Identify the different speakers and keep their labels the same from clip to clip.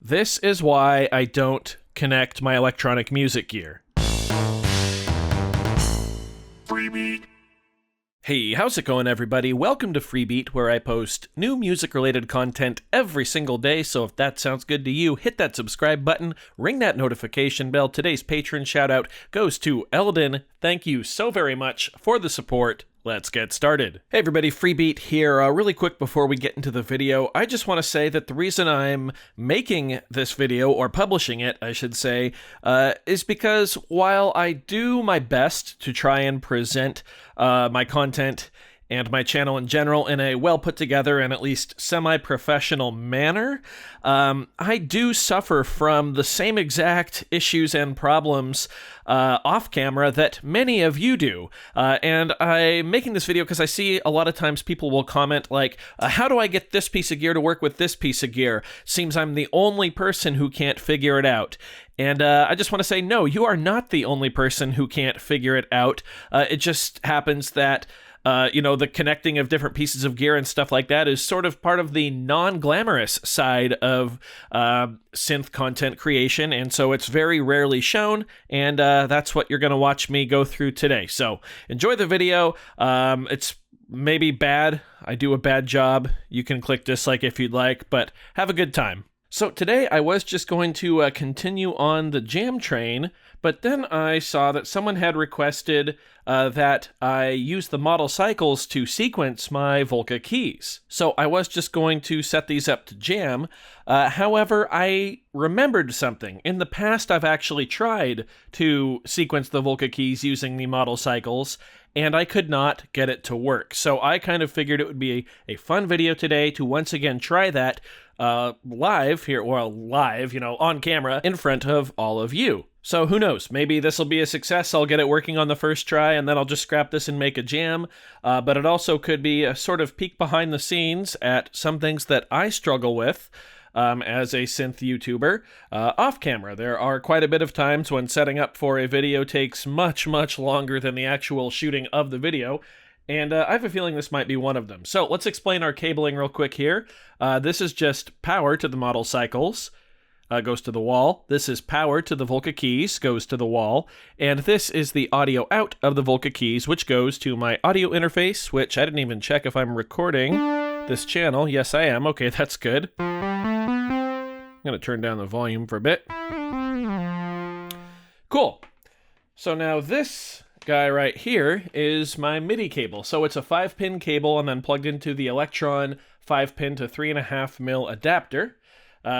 Speaker 1: This is why I don't connect my electronic music gear. Freebeat. Hey, how's it going, everybody? Welcome to Freebeat, where I post new music-related content every single day, so if that sounds good to you, hit that subscribe button, ring that notification bell. Today's patron shout-out goes to Eldon. Thank you so very much for the support. Let's get started. Hey everybody, Freebeat here. Really quick before we get into the video, I just want to say that the reason I'm making this video, or publishing it, I should say, is because while I do my best to try and present my content and my channel in general in a well put together and at least semi-professional manner, I do suffer from the same exact issues and problems off camera that many of you do. And I'm making this video because I see a lot of times people will comment like, how do I get this piece of gear to work with this piece of gear? Seems I'm the only person who can't figure it out. And I just want to say, no, you are not the only person who can't figure it out. It just happens that the connecting of different pieces of gear and stuff like that is sort of part of the non-glamorous side of synth content creation, and so it's very rarely shown, and that's what you're going to watch me go through today. So enjoy the video. It's maybe bad. I do a bad job. You can click dislike if you'd like, but have a good time. So today I was just going to continue on the jam train, but then I saw that someone had requested that I use the model cycles to sequence my Volca Keys. So I was just going to set these up to jam. However, I remembered something. In the past, I've actually tried to sequence the Volca Keys using the model cycles, and I could not get it to work. So I kind of figured it would be a fun video today to once again try that live here, or live, on camera in front of all of you. So who knows, maybe this will be a success. I'll get it working on the first try and then I'll just scrap this and make a jam. But it also could be a sort of peek behind the scenes at some things that I struggle with as a synth YouTuber off camera. There are quite a bit of times when setting up for a video takes much, much longer than the actual shooting of the video. And I have a feeling this might be one of them. So let's explain our cabling real quick here. This is just power to the model cycles, goes to the wall. This is power to the Volca Keys, goes to the wall. And this is the audio out of the Volca Keys, which goes to my audio interface, which I didn't even check if I'm recording this channel. Yes, I am. Okay, that's good. I'm going to turn down the volume for a bit. Cool. So now this guy right here is my MIDI cable. So it's a 5-pin cable and then plugged into the Electron 5-pin to 3.5mm adapter.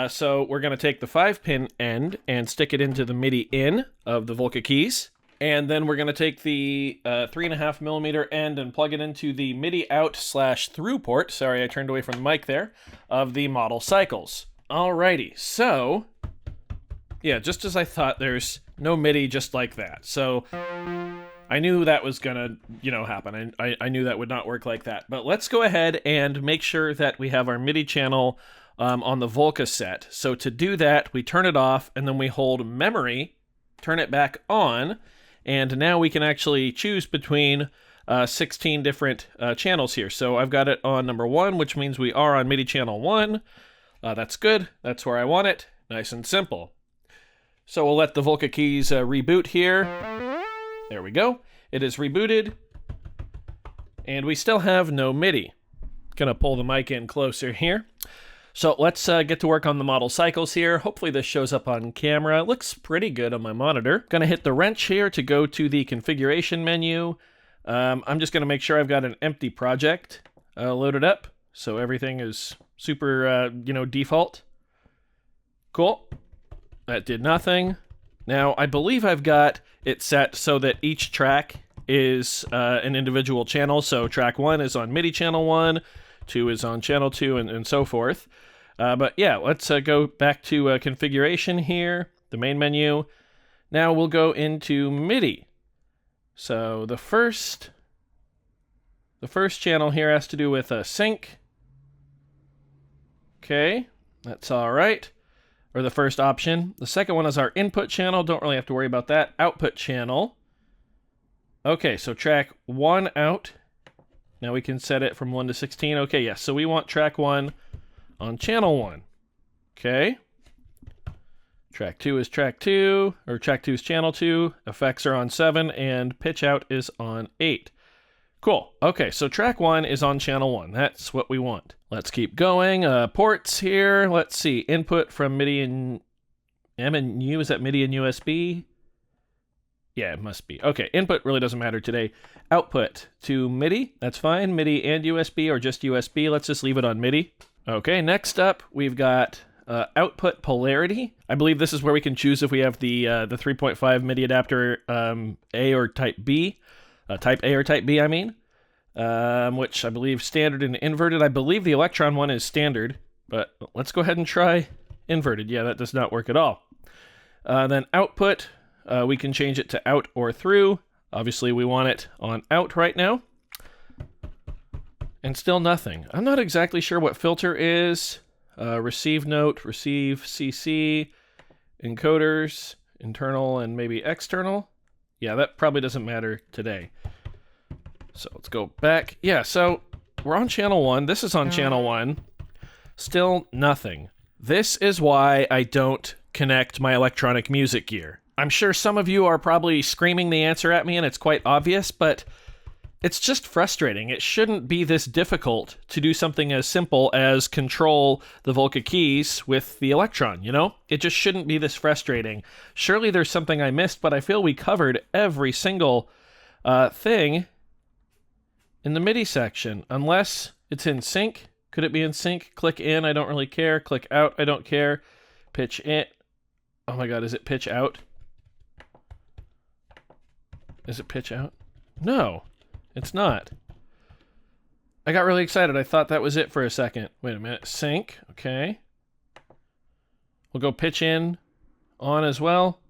Speaker 1: So we're going to take the 5-pin end and stick it into the MIDI in of the Volca Keys. And then we're going to take the 3.5mm end and plug it into the MIDI out / through port. Sorry, I turned away from the mic there, of the model cycles. Alrighty, so yeah, just as I thought, there's no MIDI just like that. So I knew that was gonna, happen. I knew that would not work like that. But let's go ahead and make sure that we have our MIDI channel on the Volca set. So to do that, we turn it off, and then we hold memory, turn it back on, and now we can actually choose between 16 different channels here. So I've got it on number 1, which means we are on MIDI channel 1. That's good. That's where I want it. Nice and simple. So we'll let the Volca Keys reboot here. There we go. It is rebooted, and we still have no MIDI. Gonna pull the mic in closer here. So let's get to work on the model cycles here. Hopefully this shows up on camera. It looks pretty good on my monitor. Gonna hit the wrench here to go to the configuration menu. I'm just gonna make sure I've got an empty project loaded up, so everything is super, default. Cool. That did nothing. Now, I believe I've got it set so that each track is an individual channel. So track 1 is on MIDI channel 1, 2 is on channel 2, and so forth. But yeah, let's go back to configuration here, the main menu. Now we'll go into MIDI. So the first channel here has to do with sync. Okay, that's all right. Or the first option. The second one is our input channel. Don't really have to worry about that. Output channel. Okay, so track 1 out. Now we can set it from 1 to 16. Okay, yes, so we want track 1 on channel 1. Okay. Track 2 is track 2, or track 2 is channel 2. Effects are on 7, and pitch out is on 8. Cool. Okay, so track 1 is on channel 1. That's what we want. Let's keep going. Ports here. Let's see. Input from MIDI and M and U. Is that MIDI and USB? Yeah, it must be. Okay, input really doesn't matter today. Output to MIDI. That's fine. MIDI and USB, or just USB. Let's just leave it on MIDI. Okay, next up, we've got output polarity. I believe this is where we can choose if we have the 3.5 MIDI adapter A or Type B. Type A or Type B, I mean. Which I believe standard and inverted. I believe the Electron one is standard, but let's go ahead and try inverted. Yeah, that does not work at all. Then output, we can change it to out or through. Obviously, we want it on out right now. And still nothing. I'm not exactly sure what filter is. Receive note, receive CC, encoders, internal and maybe external. Yeah, that probably doesn't matter today. So let's go back. Yeah, so we're on channel 1. This is on channel 1. Still nothing. This is why I don't connect my electronic music gear. I'm sure some of you are probably screaming the answer at me, and it's quite obvious, but it's just frustrating. It shouldn't be this difficult to do something as simple as control the Volca Keys with the Electron, you know? It just shouldn't be this frustrating. Surely there's something I missed, but I feel we covered every single thing in the MIDI section, unless it's in sync. Could it be in sync? Click in, I don't really care. Click out, I don't care. Pitch in. Oh my god, is it pitch out? Is it pitch out? No. It's not. I got really excited. I thought that was it for a second. Wait a minute. Sync. Okay. We'll go pitch in on as well.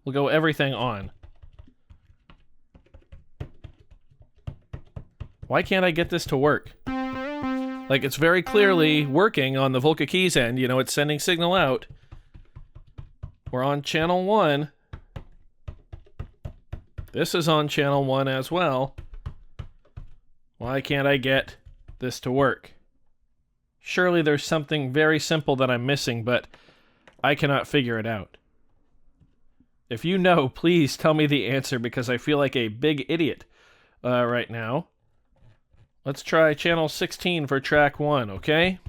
Speaker 1: We'll go everything on. Why can't I get this to work? Like, it's very clearly working on the Volca Keys end. You know, it's sending signal out. We're on channel 1. This is on channel 1 as well. Why can't I get this to work? Surely there's something very simple that I'm missing, but I cannot figure it out. If you know, please tell me the answer, because I feel like a big idiot right now. Let's try channel 16 for track 1, okay?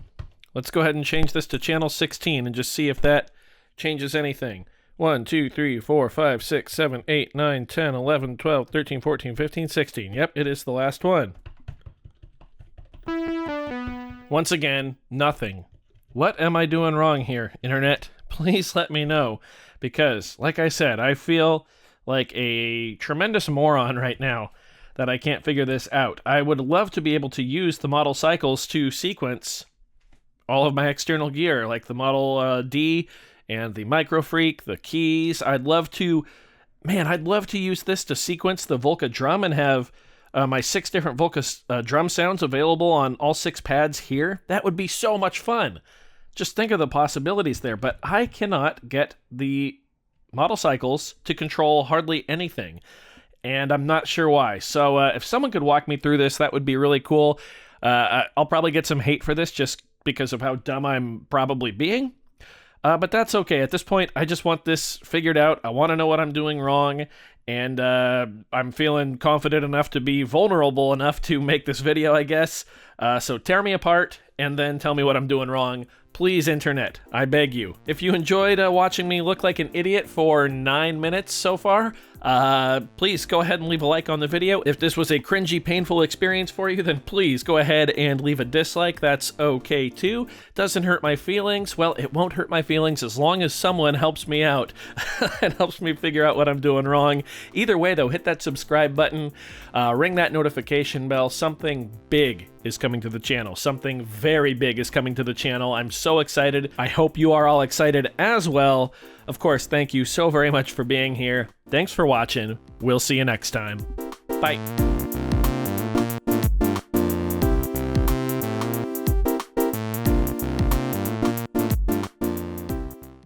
Speaker 1: Let's go ahead and change this to channel 16 and just see if that changes anything. 1, 2, 3, 4, 5, 6, 7, 8, 9, 10, 11, 12, 13, 14, 15, 16. Yep, it is the last one. Once again, nothing. What am I doing wrong here, Internet? Please let me know, because, like I said, I feel like a tremendous moron right now that I can't figure this out. I would love to be able to use the model cycles to sequence all of my external gear, like the Model D and the Micro Freak, the keys. I'd love to use this to sequence the Volca drum and have my 6 different Volca drum sounds available on all 6 pads here. That would be so much fun. Just think of the possibilities there, but I cannot get the model cycles to control hardly anything, and I'm not sure why. So if someone could walk me through this, that would be really cool. I'll probably get some hate for this just because of how dumb I'm probably being. But that's okay. At this point, I just want this figured out. I want to know what I'm doing wrong, and I'm feeling confident enough to be vulnerable enough to make this video, I guess. So tear me apart, and then tell me what I'm doing wrong. Please, Internet, I beg you. If you enjoyed watching me look like an idiot for 9 minutes so far, please go ahead and leave a like on the video. If this was a cringy, painful experience for you, then please go ahead and leave a dislike. That's okay too. Doesn't hurt my feelings. Well, it won't hurt my feelings as long as someone helps me out and helps me figure out what I'm doing wrong. Either way, though, hit that subscribe button, ring that notification bell. Something big is coming to the channel. Something very big is coming to the channel. I'm so excited. I hope you are all excited as well. Of course, thank you so very much for being here. Thanks for watching. We'll see you next time. Bye.